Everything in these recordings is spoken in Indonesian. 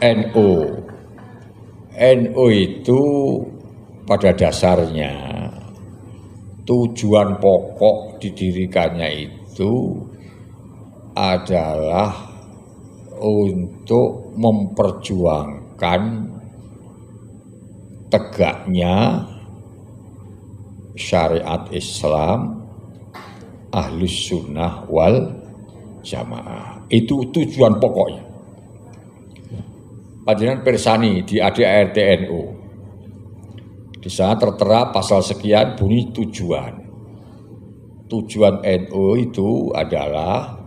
NU. NU itu pada dasarnya tujuan pokok didirikannya itu adalah untuk memperjuangkan tegaknya syariat Islam Ahlus Sunnah wal Jamaah. Itu tujuan pokoknya. Panjenengan persani di ADART NU. Di sana tertera pasal sekian bunyi tujuan. Tujuan NU itu adalah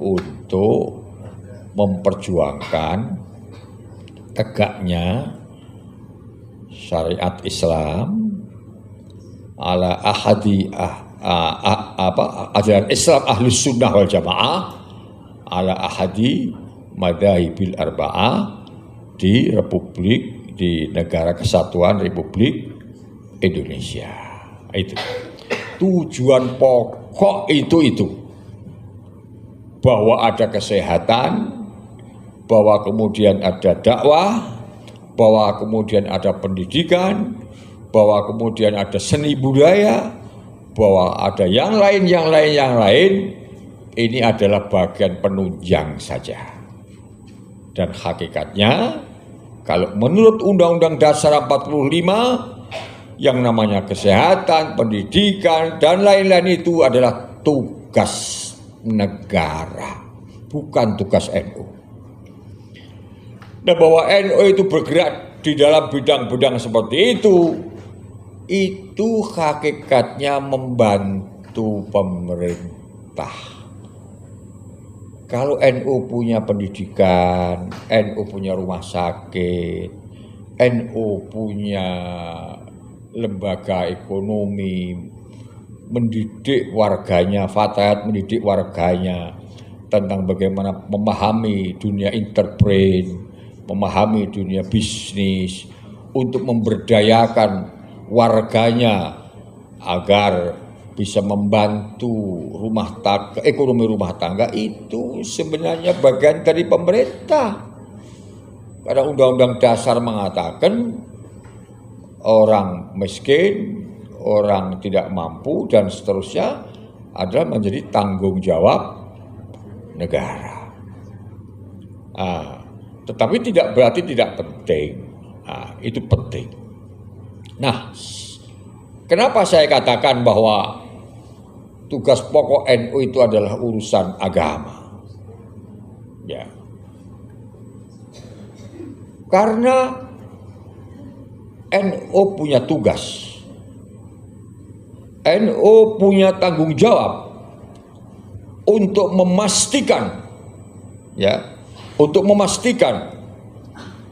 untuk memperjuangkan tegaknya syariat Islam ala ajaran Islam Ahlus Sunnah wal Jamaah ala ahadi madhahibil arba'ah di negara kesatuan Republik Indonesia. Itu tujuan pokok itu bahwa ada kesehatan, bahwa kemudian ada dakwah, bahwa kemudian ada pendidikan, bahwa kemudian ada seni budaya, bahwa ada yang lain. Ini adalah bagian penunjang saja. Dan hakikatnya kalau menurut Undang-Undang Dasar 45 yang namanya kesehatan, pendidikan dan lain-lain itu adalah tugas negara, bukan tugas NU. Dan bahwa NU itu bergerak di dalam bidang-bidang seperti itu hakikatnya membantu pemerintah. Kalau NU punya pendidikan, NU punya rumah sakit, NU punya lembaga ekonomi, mendidik warganya, fatayat mendidik warganya tentang bagaimana memahami dunia enterprise, memahami dunia bisnis, untuk memberdayakan warganya agar bisa membantu ekonomi rumah tangga, itu sebenarnya bagian dari pemerintah. Karena Undang-Undang Dasar mengatakan orang miskin, orang tidak mampu dan seterusnya adalah menjadi tanggung jawab negara. Tetapi tidak berarti tidak penting. Itu penting. Nah, kenapa saya katakan bahwa tugas pokok NU itu adalah urusan agama? Ya. Karena NU punya tugas. NU punya tanggung jawab untuk memastikan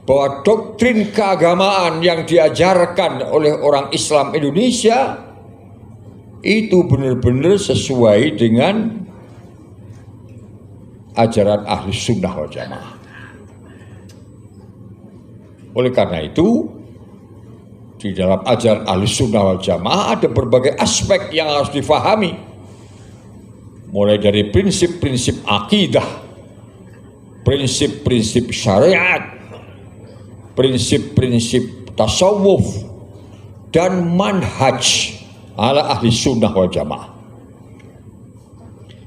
bahwa doktrin keagamaan yang diajarkan oleh orang Islam Indonesia itu benar-benar sesuai dengan ajaran Ahlus Sunnah wal Jamaah. Oleh karena itu, di dalam ajaran Ahlus Sunnah wal Jamaah ada berbagai aspek yang harus difahami. Mulai dari prinsip-prinsip akidah, prinsip-prinsip syariat, prinsip-prinsip tasawuf, dan manhaj ala ahli sunnah wal jamaah.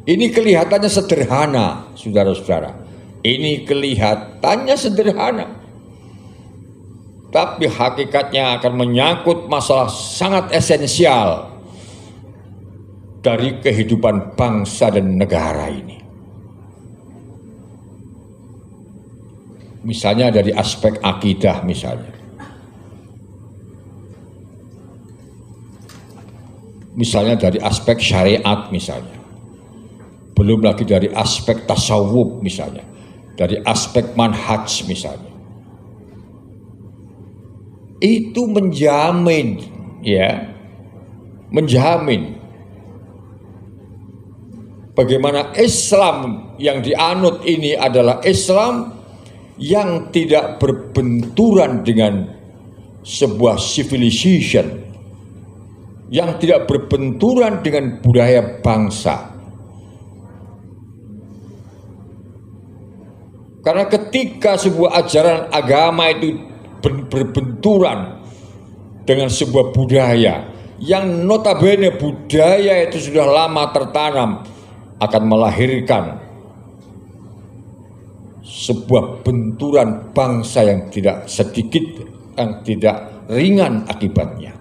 Ini kelihatannya sederhana, saudara-saudara. Ini kelihatannya sederhana, tapi hakikatnya akan menyangkut masalah sangat esensial dari kehidupan bangsa dan negara ini. Misalnya dari aspek akidah misalnya. Misalnya dari aspek syariat misalnya. Belum lagi dari aspek tasawuf misalnya. Dari aspek manhaj misalnya. Itu menjamin bagaimana Islam yang dianut ini adalah Islam yang tidak berbenturan dengan sebuah civilization, yang tidak berbenturan dengan budaya bangsa. Karena ketika sebuah ajaran agama itu berbenturan dengan sebuah budaya yang notabene budaya itu sudah lama tertanam, akan melahirkan sebuah benturan bangsa yang tidak sedikit, yang tidak ringan akibatnya.